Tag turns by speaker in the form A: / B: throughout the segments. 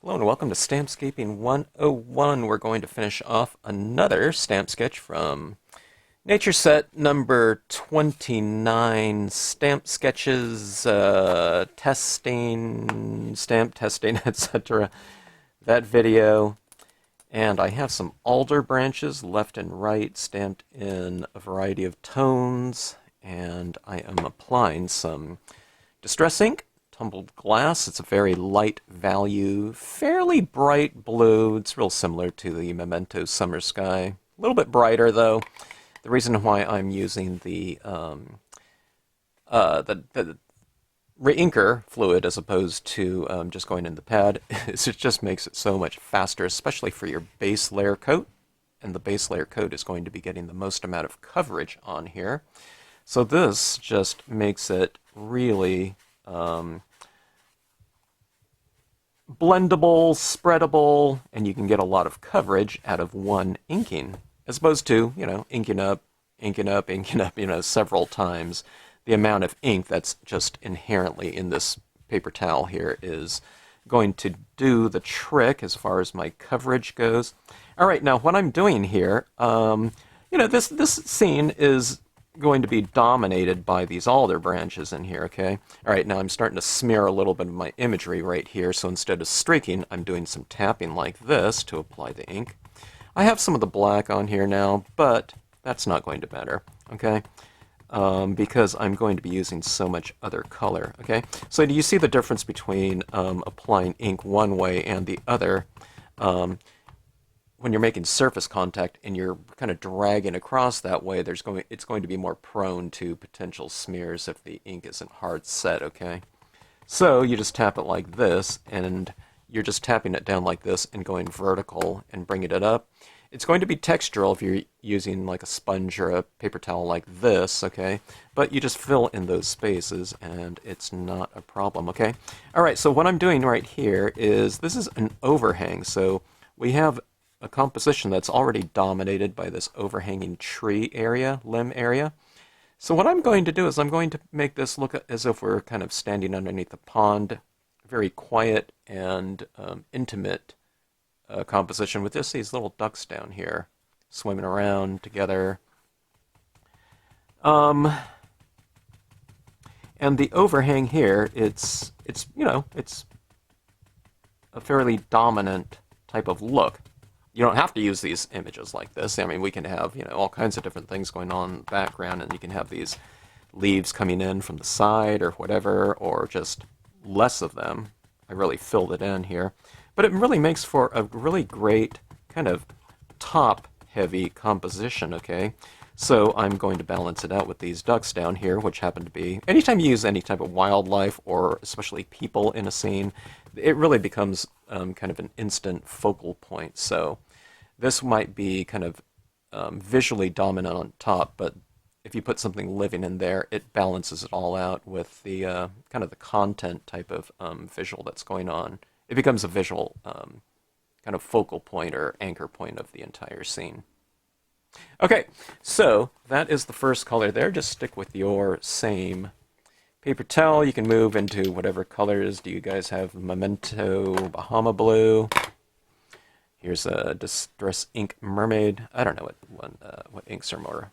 A: Hello and welcome to Stampscaping 101. We're going to finish off another stamp sketch from Nature Set number 29, Stamp Sketches, Testing, Stamp Testing, etc. That video. And I have some alder branches left and right stamped in a variety of tones. And I am applying some Distress ink. Tumbled glass. It's a very light value, fairly bright blue. It's real similar to the Memento Summer Sky. A little bit brighter though. The reason why I'm using the re-inker fluid as opposed to just going in the pad is it just makes it so much faster, especially for your base layer coat. And the base layer coat is going to be getting the most amount of coverage on here. So this just makes it really blendable, spreadable, and you can get a lot of coverage out of one inking, as opposed to, inking up, several times. The amount of ink that's just inherently in this paper towel here is going to do the trick as far as my coverage goes. All right, now what I'm doing here, this scene is going to be dominated by these alder branches in here, okay? All right, now I'm starting to smear a little bit of my imagery right here, so instead of streaking, I'm doing some tapping like this to apply the ink. I have some of the black on here now, but that's not going to matter, okay? Because I'm going to be using so much other color, okay? So do you see the difference between applying ink one way and the other? When you're making surface contact and you're kind of dragging across that way, it's going to be more prone to potential smears if the ink isn't hard set, okay? So you just tap it like this, and you're just tapping it down like this and going vertical and bringing it up. It's going to be textural if you're using like a sponge or a paper towel like this, okay? But you just fill in those spaces and it's not a problem, okay? All right, so what I'm doing right here is, this is an overhang. So we have a composition that's already dominated by this overhanging tree area, limb area. So what I'm going to do is I'm going to make this look as if we're kind of standing underneath a pond, very quiet and intimate composition with just these little ducks down here swimming around together. And the overhang here, it's a fairly dominant type of look. You don't have to use these images like this. I mean, we can have, all kinds of different things going on in the background, and you can have these leaves coming in from the side or whatever, or just less of them. I really filled it in here. But it really makes for a really great kind of top-heavy composition, okay? So I'm going to balance it out with these ducks down here, which happen to be, anytime you use any type of wildlife, or especially people in a scene, it really becomes kind of an instant focal point. So this might be kind of visually dominant on top, but if you put something living in there, it balances it all out with the kind of the content type of visual that's going on. It becomes a visual kind of focal point or anchor point of the entire scene. Okay, so that is the first color there. Just stick with your same paper towel. You can move into whatever colors. Do you guys have Memento, Bahama Blue? Here's a Distress Ink Mermaid. I don't know what inks are more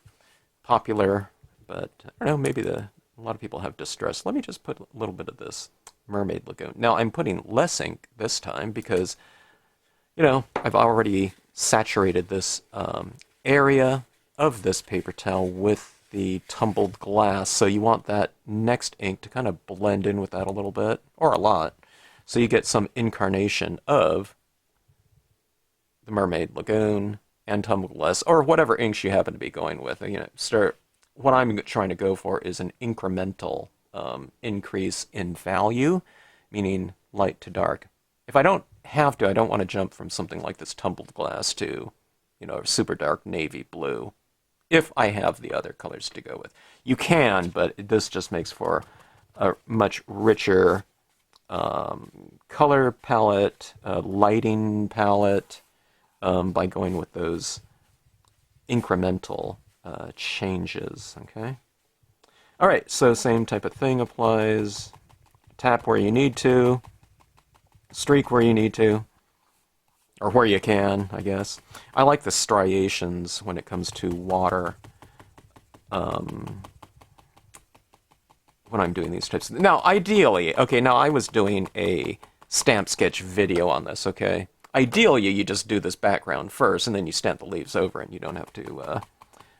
A: popular, but I don't know, maybe a lot of people have Distress. Let me just put a little bit of this Mermaid Lagoon. Now I'm putting less ink this time because, I've already saturated this area of this paper towel with the tumbled glass, so you want that next ink to kind of blend in with that a little bit, or a lot, so you get some incarnation of the Mermaid Lagoon and tumbled glass, or whatever inks you happen to be going with. What I'm trying to go for is an incremental increase in value, meaning light to dark. If I don't have to, I don't want to jump from something like this tumbled glass to, a super dark navy blue, if I have the other colors to go with. You can, but this just makes for a much richer color palette, lighting palette, by going with those incremental changes, okay? All right, so same type of thing applies. Tap where you need to, streak where you need to, or where you can, I guess. I like the striations when it comes to water when I'm doing these types of things. Now, ideally, okay, now I was doing a stamp sketch video on this, okay? Ideally, you just do this background first, and then you stamp the leaves over, and you don't have to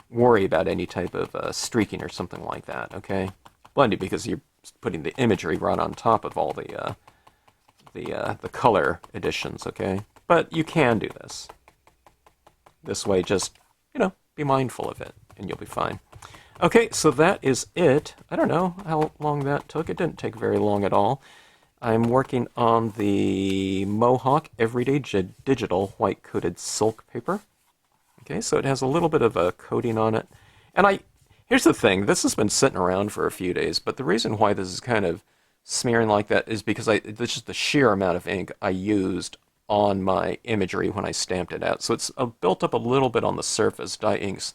A: worry about any type of streaking or something like that, okay? Blended, because you're putting the imagery right on top of all the color additions, okay? But you can do this. This way, just, be mindful of it, and you'll be fine. Okay, so that is it. I don't know how long that took. It didn't take very long at all. I'm working on the Mohawk Everyday Digital White Coated Silk Paper. Okay, so it has a little bit of a coating on it. And here's the thing, this has been sitting around for a few days, but the reason why this is kind of smearing like that is because it's just the sheer amount of ink I used on my imagery when I stamped it out. So it's built up a little bit on the surface. Dye inks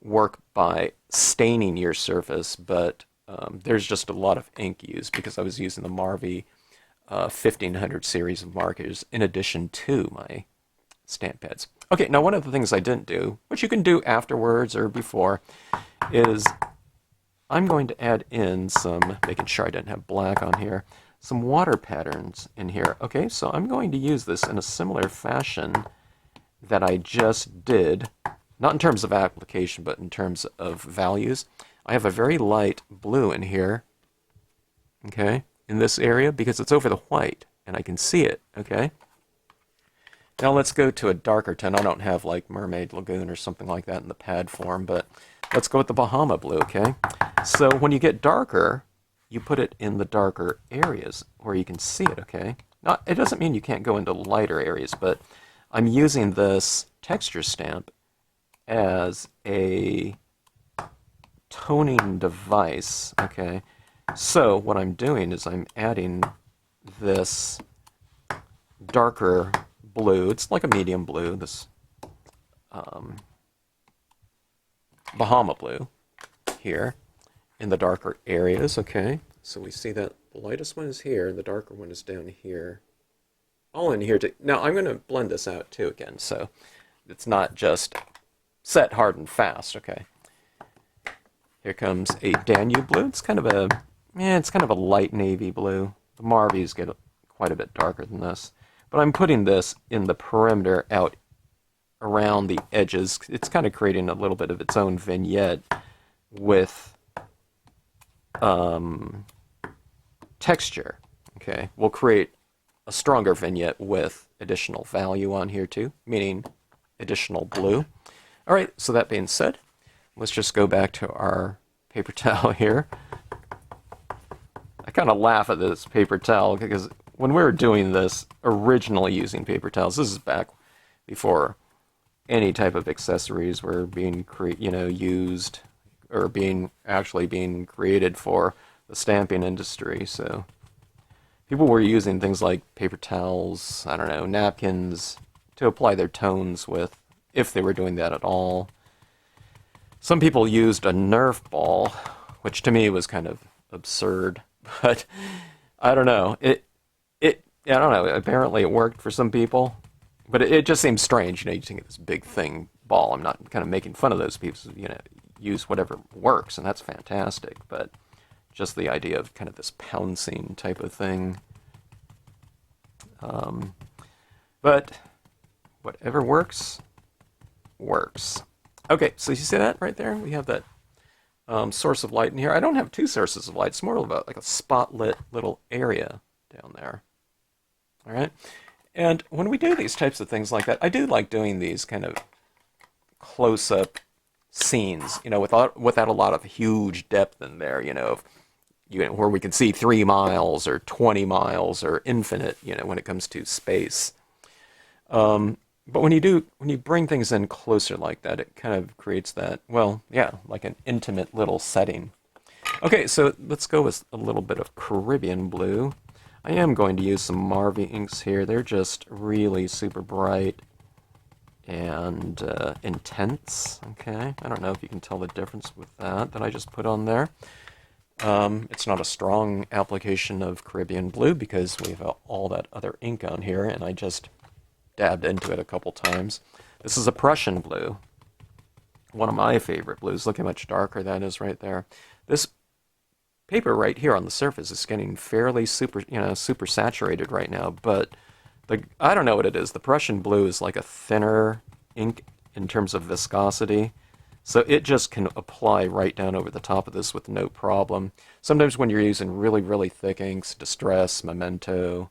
A: work by staining your surface, but there's just a lot of ink used because I was using the Marvy 1500 series of markers in addition to my stamp pads. Okay, now one of the things I didn't do, which you can do afterwards or before, is I'm going to add in some, making sure I didn't have black on here, some water patterns in here. Okay, so I'm going to use this in a similar fashion that I just did, not in terms of application, but in terms of values. I have a very light blue in here, okay, in this area, because it's over the white, and I can see it, okay? Now let's go to a darker tone. I don't have like Mermaid Lagoon or something like that in the pad form, but let's go with the Bahama Blue, okay? So when you get darker, you put it in the darker areas where you can see it, okay? Now, it doesn't mean you can't go into lighter areas, but I'm using this texture stamp as a toning device, okay? So what I'm doing is I'm adding this darker blue. It's like a medium blue, this Bahama Blue here in the darker areas, okay? So we see that the lightest one is here, and the darker one is down here. All in here. Now I'm going to blend this out too again, so it's not just set hard and fast, okay? Here comes a Danube Blue. It's kind of a light navy blue. The Marvies get quite a bit darker than this. but I'm putting this in the perimeter out around the edges. It's kind of creating a little bit of its own vignette with texture. Okay, we'll create a stronger vignette with additional value on here too, meaning additional blue. All right, so that being said, let's just go back to our paper towel here. I kind of laugh at this paper towel because when we were doing this, originally using paper towels, this is back before any type of accessories were being used or actually being created for the stamping industry. So people were using things like paper towels, I don't know, napkins to apply their tones with, if they were doing that at all. Some people used a Nerf ball, which to me was kind of absurd, but I don't know. I don't know. Apparently it worked for some people, but it just seems strange, you think of this big thing ball. I'm not kind of making fun of those people, use whatever works, and that's fantastic, but just the idea of kind of this pouncing type of thing. But whatever works, works. Okay, so you see that right there? We have that source of light in here. I don't have two sources of light. It's more about like a spotlit little area down there. All right? And when we do these types of things like that, I do like doing these kind of close-up scenes, without a lot of huge depth in there, where we can see 3 miles or 20 miles or infinite, when it comes to space. But when you bring things in closer like that, it kind of creates that, well, yeah, like an intimate little setting. Okay, so let's go with a little bit of Caribbean blue. I am going to use some Marvy inks here. They're just really super bright and intense. Okay, I don't know if you can tell the difference with that I just put on there. It's not a strong application of Caribbean blue because we have all that other ink on here, and I just dabbed into it a couple times. This is a Prussian blue, one of my favorite blues. Look how much darker that is right there. This paper right here on the surface is getting fairly super saturated right now, but I don't know what it is. The Prussian blue is like a thinner ink in terms of viscosity, so it just can apply right down over the top of this with no problem. Sometimes when you're using really, really thick inks, Distress, Memento,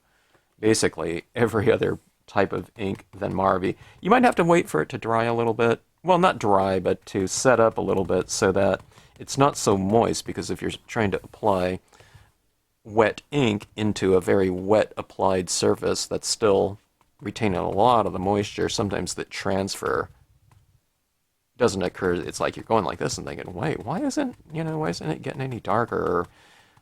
A: basically every other type of ink than Marvy, you might have to wait for it to dry a little bit. Well, not dry, but to set up a little bit so that it's not so moist, because if you're trying to apply wet ink into a very wet applied surface that's still retaining a lot of the moisture, sometimes the transfer doesn't occur. It's like you're going like this and thinking, wait, why isn't it getting any darker? Or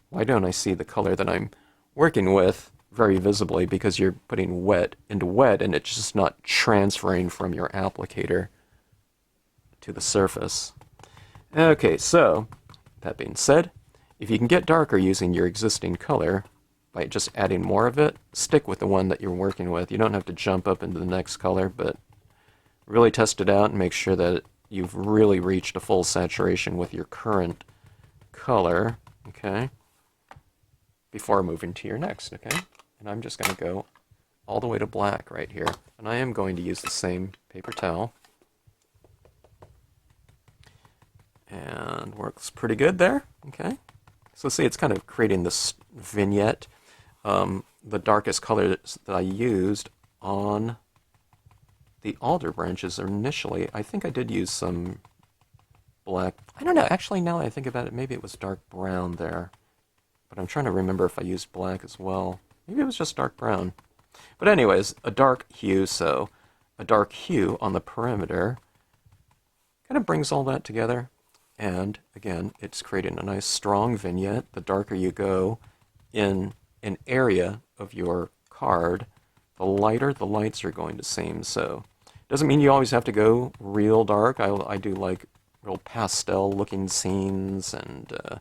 A: why don't I see the color that I'm working with very visibly? Because you're putting wet into wet and it's just not transferring from your applicator to the surface. Okay, so that being said, if you can get darker using your existing color by just adding more of it, stick with the one that you're working with. You don't have to jump up into the next color, but really test it out and make sure that you've really reached a full saturation with your current color, okay, before moving to your next, okay? And I'm just going to go all the way to black right here, and I am going to use the same paper towel. And works pretty good there, okay? So see, it's kind of creating this vignette. The darkest color that I used on the alder branches initially, I think I did use some black. I don't know, actually, now that I think about it, maybe it was dark brown there. But I'm trying to remember if I used black as well. Maybe it was just dark brown. But anyways, a dark hue, so a dark hue on the perimeter kind of brings all that together. And again, it's creating a nice strong vignette. The darker you go in an area of your card, the lighter the lights are going to seem. So it doesn't mean you always have to go real dark. I do like real pastel looking scenes and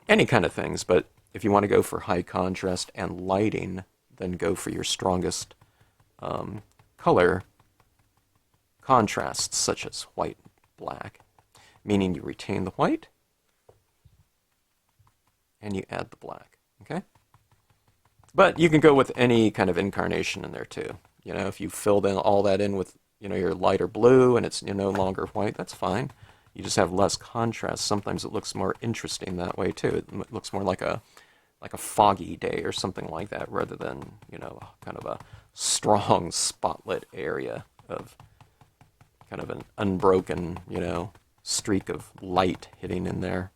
A: any kind of things. But if you want to go for high contrast and lighting, then go for your strongest color contrasts, such as white and black. Meaning you retain the white and you add the black, okay? But you can go with any kind of incarnation in there too. You know, if you filled in all that in with, you know, your lighter blue and it's no longer white, that's fine. You just have less contrast. Sometimes it looks more interesting that way too. It looks more like a foggy day or something like that, rather than, you know, kind of a strong spotlit area of kind of an unbroken, you know, streak of light hitting in there.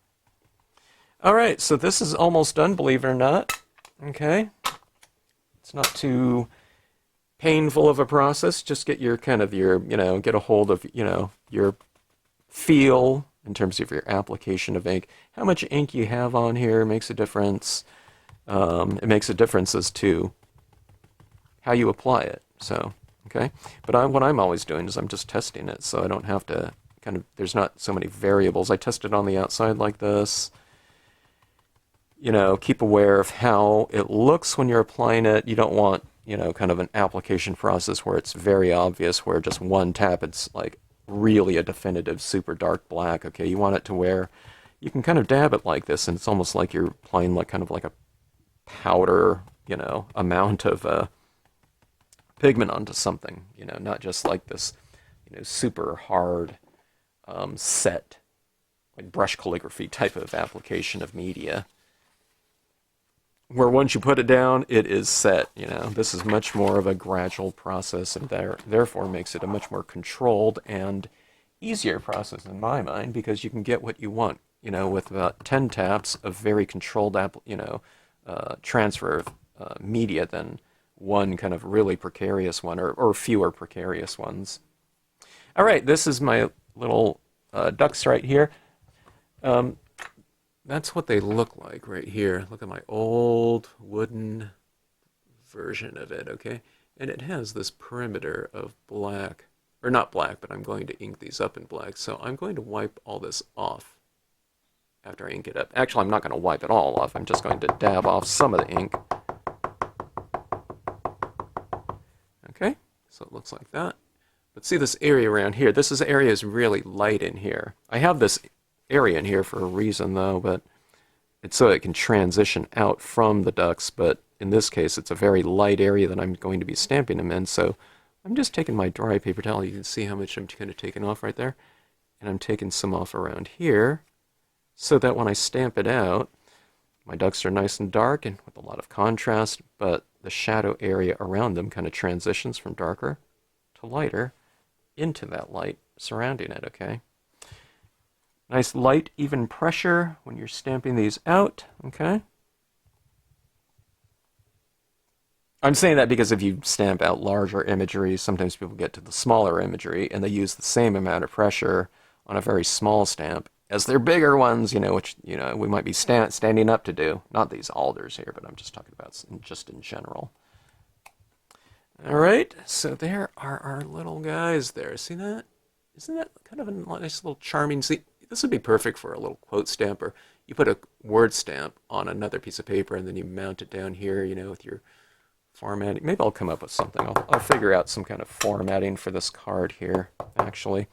A: All right, so this is almost done, believe it or not. Okay, it's not too painful of a process. Just get your kind of your, you know, get a hold of, you know, your feel in terms of your application of ink. How much ink you have on here makes a difference. It makes a difference as to how you apply it. So, okay, but what I'm always doing is I'm just testing it, so I don't have to kind of, there's not so many variables. I test it on the outside like this. You know, keep aware of how it looks when you're applying it. You don't want, you know, kind of an application process where it's very obvious, where just one tap, it's like really a definitive super dark black. Okay, you want it to where you can kind of dab it like this, and it's almost like you're applying like kind of like a powder, you know, amount of pigment onto something, you know, not just like this, you know, super hard set, like brush calligraphy type of application of media, where once you put it down, it is set. You know, this is much more of a gradual process, and therefore makes it a much more controlled and easier process in my mind, because you can get what you want, you know, with about 10 taps of very controlled, transfer of media than one kind of really precarious one, or fewer precarious ones. All right, this is my little ducks right here. That's what they look like right here. Look at my old wooden version of it, okay? And it has this perimeter of black, or not black, but I'm going to ink these up in black. So I'm going to wipe all this off after I ink it up. Actually, I'm not going to wipe it all off. I'm just going to dab off some of the ink. Okay, so it looks like that. But see this area around here? This area is really light in here. I have this area in here for a reason, though, but it's so it can transition out from the ducks. But in this case, it's a very light area that I'm going to be stamping them in. So I'm just taking my dry paper towel. You can see how much I'm kind of taking off right there. And I'm taking some off around here, so that when I stamp it out, my ducks are nice and dark and with a lot of contrast, but the shadow area around them kind of transitions from darker to lighter into that light surrounding it, okay? Nice light, even pressure when you're stamping these out, okay? I'm saying that because if you stamp out larger imagery, sometimes people get to the smaller imagery and they use the same amount of pressure on a very small stamp as their bigger ones, you know, which, you know, we might be standing up to do. Not these alders here, but I'm just talking about just in general. All right, so there are our little guys there. See that? Isn't that kind of a nice little charming? See, this would be perfect for a little quote stamper. You put a word stamp on another piece of paper, and then you mount it down here, you know, with your formatting. Maybe I'll come up with something. I'll figure out some kind of formatting for this card here, actually.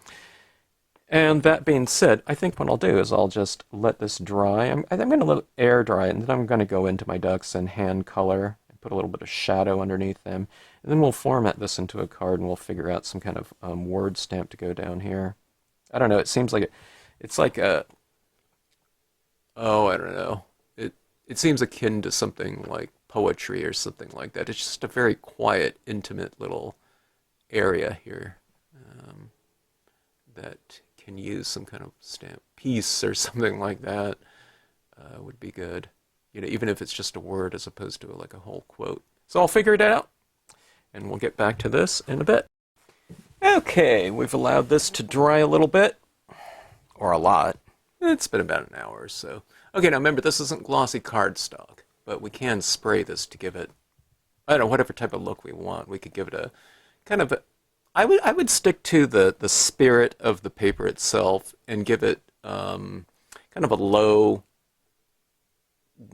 A: And that being said, I think what I'll do is I'll just let this dry. I'm going to let it air dry, and then I'm going to go into my ducks and hand color and put a little bit of shadow underneath them. And then we'll format this into a card, and we'll figure out some kind of word stamp to go down here. I don't know. It seems like it's like a, oh, I don't know. It seems akin to something like poetry or something like that. It's just a very quiet, intimate little area here that can use some kind of stamp piece or something like that. Would be good. You know, even if it's just a word as opposed to like a whole quote. So I'll figure it out, and we'll get back to this in a bit. Okay, we've allowed this to dry a little bit, or a lot. It's been about an hour or so. Okay, now remember, this isn't glossy cardstock, but we can spray this to give it, I don't know, whatever type of look we want. We could give it a kind of, I would stick to the spirit of the paper itself and give it kind of a low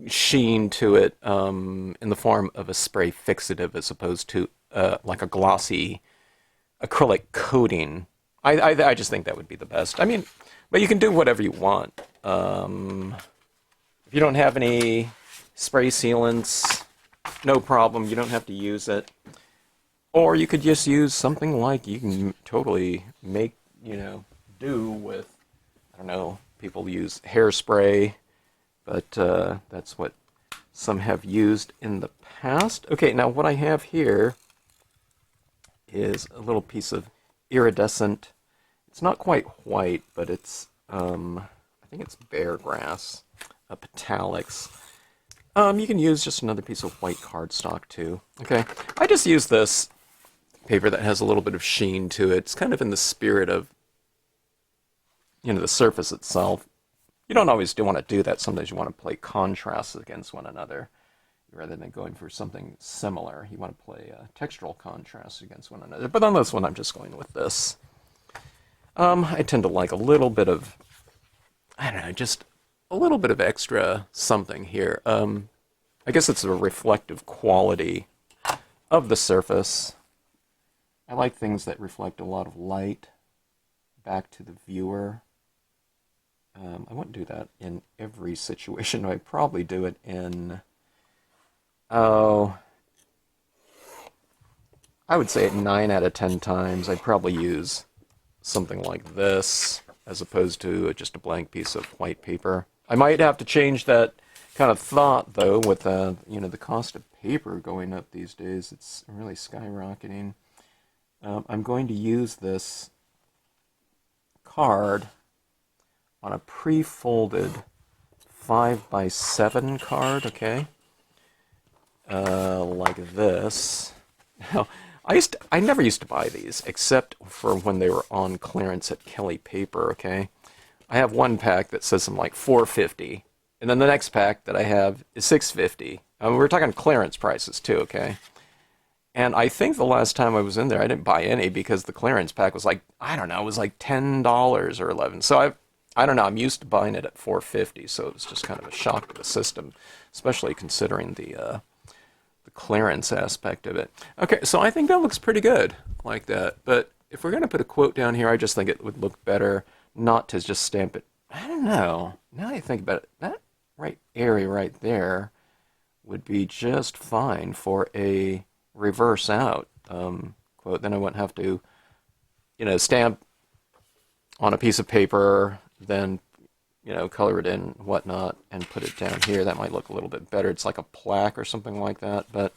A: sheen to it in the form of a spray fixative as opposed to like a glossy acrylic coating. I just think that would be the best. I mean, but you can do whatever you want. If you don't have any spray sealants, no problem. You don't have to use it. Or you could just use something like you can totally make, do with, I don't know, people use hairspray, but that's what some have used in the past. Okay, now what I have here is a little piece of iridescent. It's not quite white, but it's, I think it's bear grass, metallics. You can use just another piece of white cardstock too. Okay, I just use this paper that has a little bit of sheen to it. It's kind of in the spirit of, the surface itself. You don't always want to do that. Sometimes you want to play contrasts against one another rather than going for something similar. You want to play textural contrasts against one another. But on this one, I'm just going with this. I tend to like a little bit of, I don't know, just a little bit of extra something here. I guess it's a reflective quality of the surface. I like things that reflect a lot of light back to the viewer. I wouldn't do that in every situation. I'd probably do it in, I would say 9 out of 10 times I'd probably use something like this as opposed to just a blank piece of white paper. I might have to change that kind of thought, though, with the cost of paper going up these days. It's really skyrocketing. I'm going to use this card on a pre-folded 5x7 card, okay? Like this. Now, I never used to buy these, except for when they were on clearance at Kelly Paper, okay? I have one pack that says something like $4.50, and then the next pack that I have is $6.50. We're talking clearance prices, too, okay? And I think the last time I was in there, I didn't buy any because the clearance pack was like, I don't know, it was like $10 or $11. So I don't know, I'm used to buying it at $4.50, so it was just kind of a shock to the system, especially considering the clearance aspect of it. Okay, so I think that looks pretty good like that. But if we're going to put a quote down here, I just think it would look better not to just stamp it. I don't know. Now that I think about it, that area right there would be just fine for a reverse out quote. Then I wouldn't have to, stamp on a piece of paper, then, color it in, whatnot, and put it down here. That might look a little bit better. It's like a plaque or something like that, but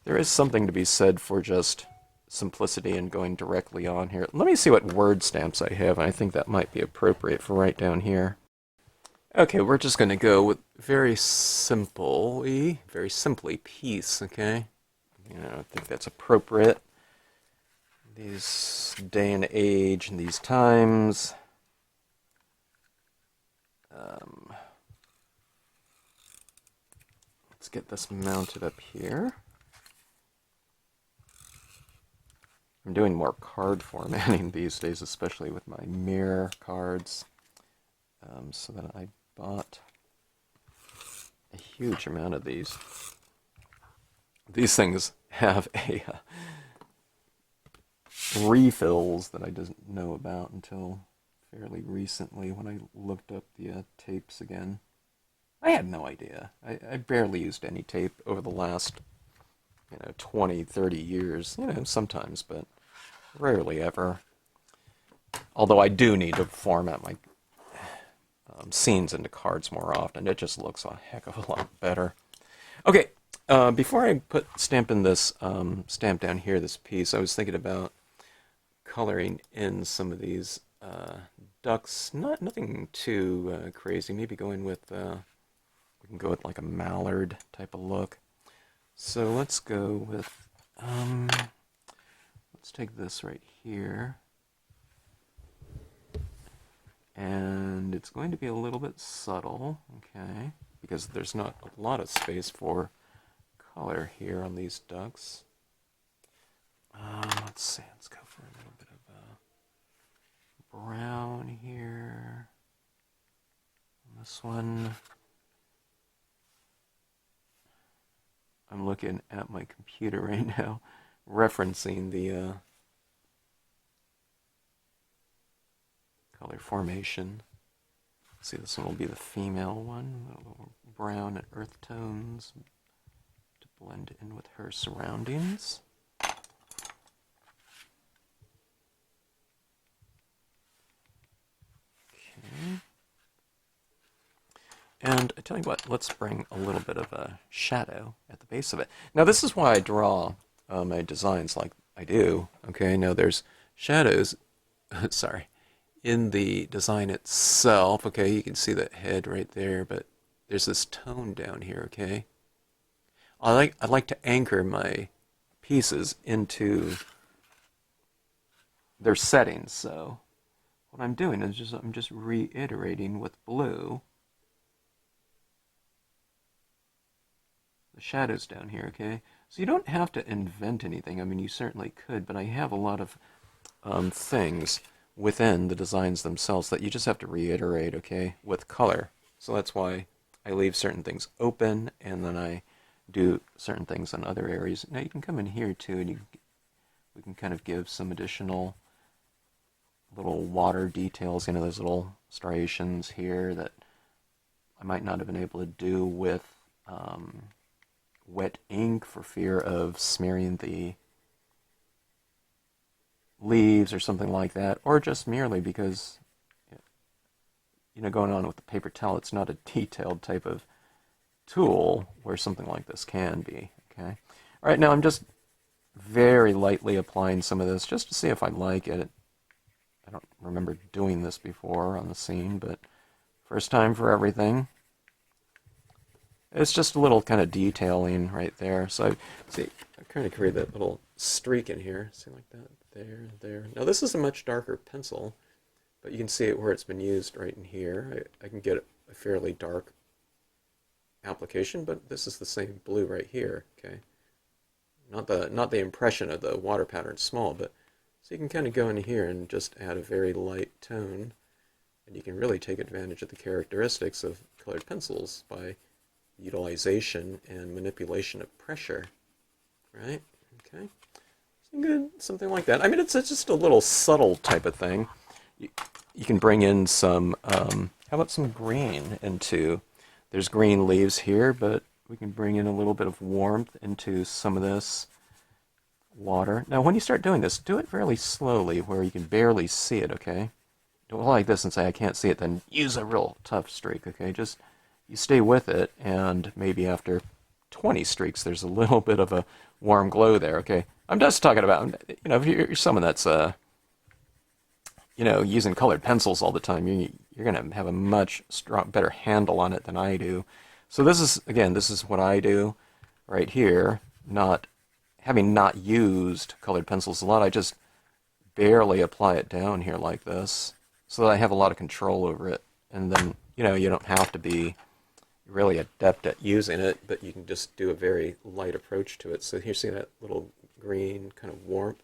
A: there is something to be said for just simplicity and going directly on here. Let me see what word stamps I have, and I think that might be appropriate for right down here. Okay, we're just going to go with very simply peace, okay? I think that's appropriate. These day and age and these times. Let's get this mounted up here. I'm doing more card formatting these days, especially with my mirror cards. So that I bought a huge amount of these. These things have a refills that I didn't know about until fairly recently when I looked up the tapes again. I had no idea. I barely used any tape over the last 20, 30 years. Sometimes, but rarely ever. Although I do need to format my scenes into cards more often. It just looks a heck of a lot better. Okay, before I put stamp in this stamp down here, this piece, I was thinking about coloring in some of these ducks. Nothing too crazy. Maybe going with we can go with like a mallard type of look. So let's go with let's take this right here. And it's going to be a little bit subtle, okay, because there's not a lot of space for color here on these ducks. Let's see, let's go for a little bit of brown here on this one. I'm looking at my computer right now, referencing the color formation. See, this one will be the female one, a little brown and earth tones to blend in with her surroundings. Okay. And I tell you what, let's bring a little bit of a shadow at the base of it. Now this is why I draw my designs like I do. Okay, now there's shadows, sorry, in the design itself. Okay, you can see that head right there, but there's this tone down here. Okay, I like to anchor my pieces into their settings. So what I'm doing is I'm just reiterating with blue the shadows down here. Okay, so you don't have to invent anything. I mean, you certainly could, but I have a lot of things within the designs themselves that you just have to reiterate, okay, with color. So that's why I leave certain things open, and then I do certain things on other areas. Now you can come in here too, and we can kind of give some additional little water details, you know, those little striations here that I might not have been able to do with wet ink for fear of smearing the leaves or something like that, or just merely because, you know, going on with the paper towel, it's not a detailed type of tool where something like this can be. Okay. All right, now I'm just very lightly applying some of this just to see if I like it. I don't remember doing this before on the scene, but first time for everything. It's just a little kind of detailing right there. So I kind of create that little streak in here. See, like that. There. Now this is a much darker pencil, but you can see it where it's been used right in here. I can get a fairly dark application, but this is the same blue right here. Okay, not the impression of the water pattern small, but so you can kind of go in here and just add a very light tone, and you can really take advantage of the characteristics of colored pencils by utilization and manipulation of pressure. Right? Okay. Good, something like that. I mean, it's just a little subtle type of thing. You can bring in some, how about some green into, there's green leaves here, but we can bring in a little bit of warmth into some of this water. Now, when you start doing this, do it fairly slowly where you can barely see it, okay? Don't go like this and say, I can't see it, then use a real tough streak, okay? Just, you stay with it, and maybe after 20 streaks, there's a little bit of a warm glow there, okay? I'm just talking about, you know, if you're someone that's, you know, using colored pencils all the time, you're going to have a much better handle on it than I do. So this is, again, this is what I do right here, having not used colored pencils a lot, I just barely apply it down here like this so that I have a lot of control over it. And then, you know, you don't have to be really adept at using it, but you can just do a very light approach to it. So here, see that little green kind of warmth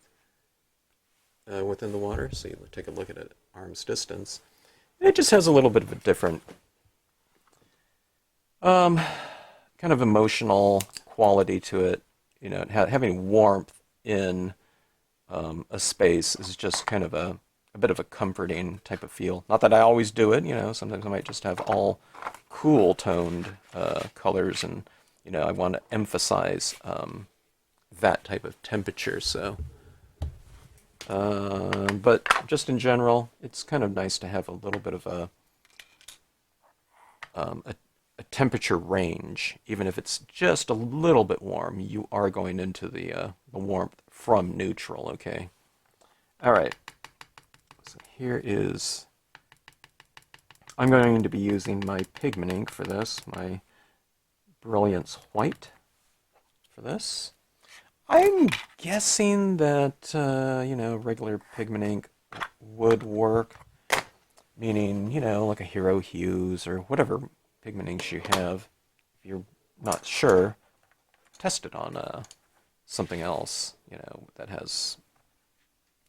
A: within the water. So you take a look at it at arm's distance. And it just has a little bit of a different kind of emotional quality to it. You know, having warmth in a space is just kind of a bit of a comforting type of feel. Not that I always do it, you know, sometimes I might just have all cool toned colors, and, you know, I want to emphasize that type of temperature. So, but just in general, it's kind of nice to have a little bit of a temperature range. Even if it's just a little bit warm, you are going into the warmth from neutral, okay? All right, so here is, I'm going to be using my pigment ink for this, my Brilliance White for this. I'm guessing that, you know, regular pigment ink would work, meaning, you know, like a Hero Hues or whatever pigment inks you have. If you're not sure, test it on something else, you know, that has,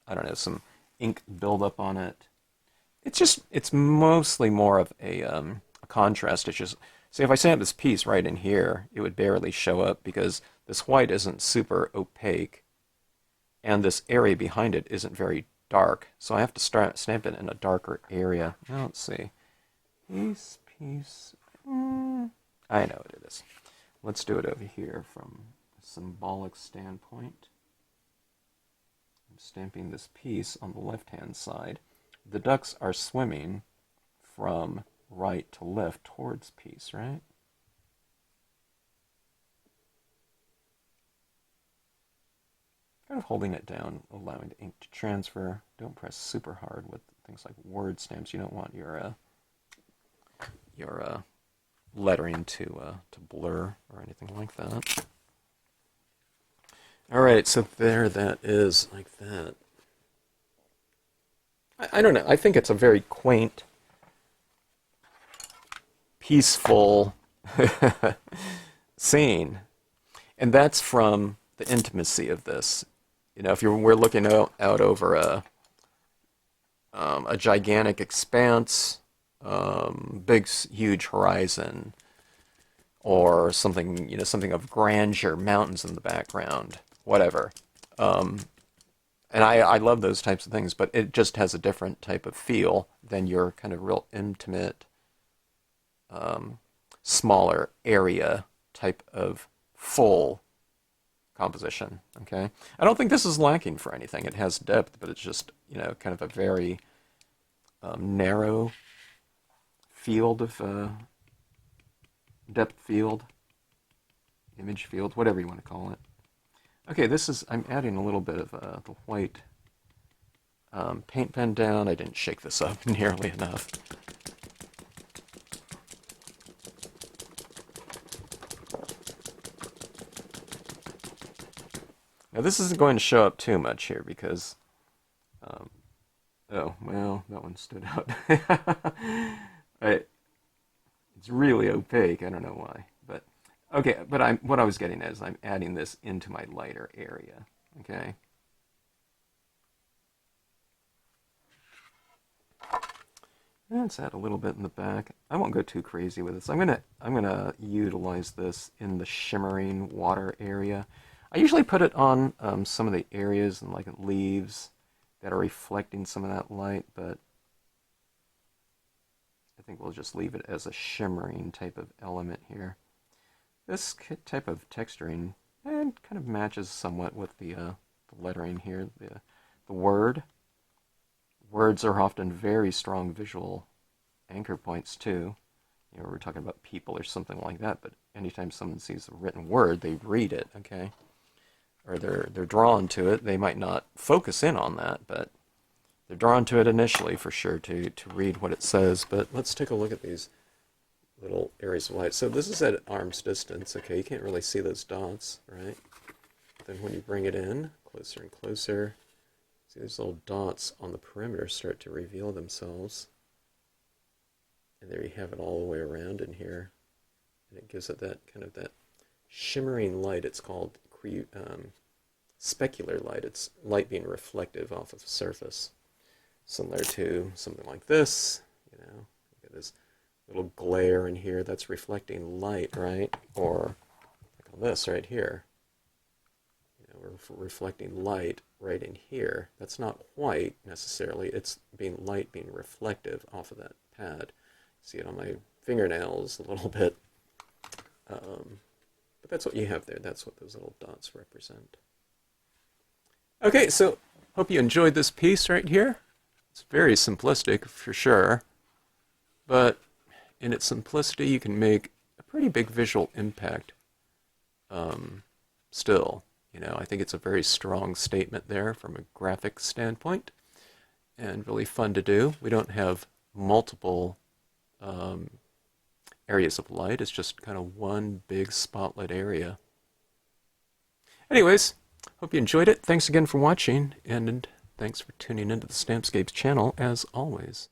A: I don't know, some ink buildup on it. It's mostly more of a contrast. It's just, see, if I stamp this piece right in here, it would barely show up because this white isn't super opaque, and this area behind it isn't very dark. So I have to stamp it in a darker area. Now, let's see. Piece. I know what it is. Let's do it over here from symbolic standpoint. I'm stamping this piece on the left-hand side. The ducks are swimming from right to left towards piece, right? Kind of holding it down, allowing the ink to transfer. Don't press super hard with things like word stamps. You don't want your lettering to blur or anything like that. All right, so there that is, like that. I don't know. I think it's a very quaint, peaceful scene, and that's from the intimacy of this. You know, if we're looking out over a gigantic expanse, big, huge horizon, or something, you know, something of grandeur, mountains in the background, whatever. And I love those types of things, but it just has a different type of feel than your kind of real intimate, smaller area type of full composition, okay? I don't think this is lacking for anything. It has depth, but it's just, you know, kind of a very narrow field of depth field, image field, whatever you want to call it. Okay, this is, I'm adding a little bit of the white paint pen down. I didn't shake this up nearly enough. Now this isn't going to show up too much here because, oh, well, that one stood out. It's really opaque, I don't know why, but, okay, but what I was getting at is I'm adding this into my lighter area, okay? Let's add a little bit in the back. I won't go too crazy with this. I'm gonna utilize this in the shimmering water area. I usually put it on some of the areas and like leaves that are reflecting some of that light, but I think we'll just leave it as a shimmering type of element here. This type of texturing kind of matches somewhat with the lettering here, the word. Words are often very strong visual anchor points too. You know, we're talking about people or something like that, but anytime someone sees a written word, they read it, okay? Or they're drawn to it. They might not focus in on that, but they're drawn to it initially for sure to read what it says. But let's take a look at these little areas of light. So this is at arm's distance, okay? You can't really see those dots, right? Then when you bring it in, closer and closer, see these little dots on the perimeter start to reveal themselves. And there you have it all the way around in here. And it gives it that kind of that shimmering light. It's called specular light. It's light being reflective off of the surface. Similar to something like this, you know, look at this little glare in here, that's reflecting light, right? Or like on this right here, you know, we're reflecting light right in here. That's not white necessarily, it's light being reflective off of that pad. See it on my fingernails a little bit. But that's what you have there. That's what those little dots represent. Okay, so hope you enjoyed this piece right here. It's very simplistic for sure, but in its simplicity you can make a pretty big visual impact still. You know, I think it's a very strong statement there from a graphic standpoint and really fun to do. We don't have multiple areas of light. It's just kind of one big spotlight area. Anyways, hope you enjoyed it. Thanks again for watching, and thanks for tuning into the Stampscapes channel as always.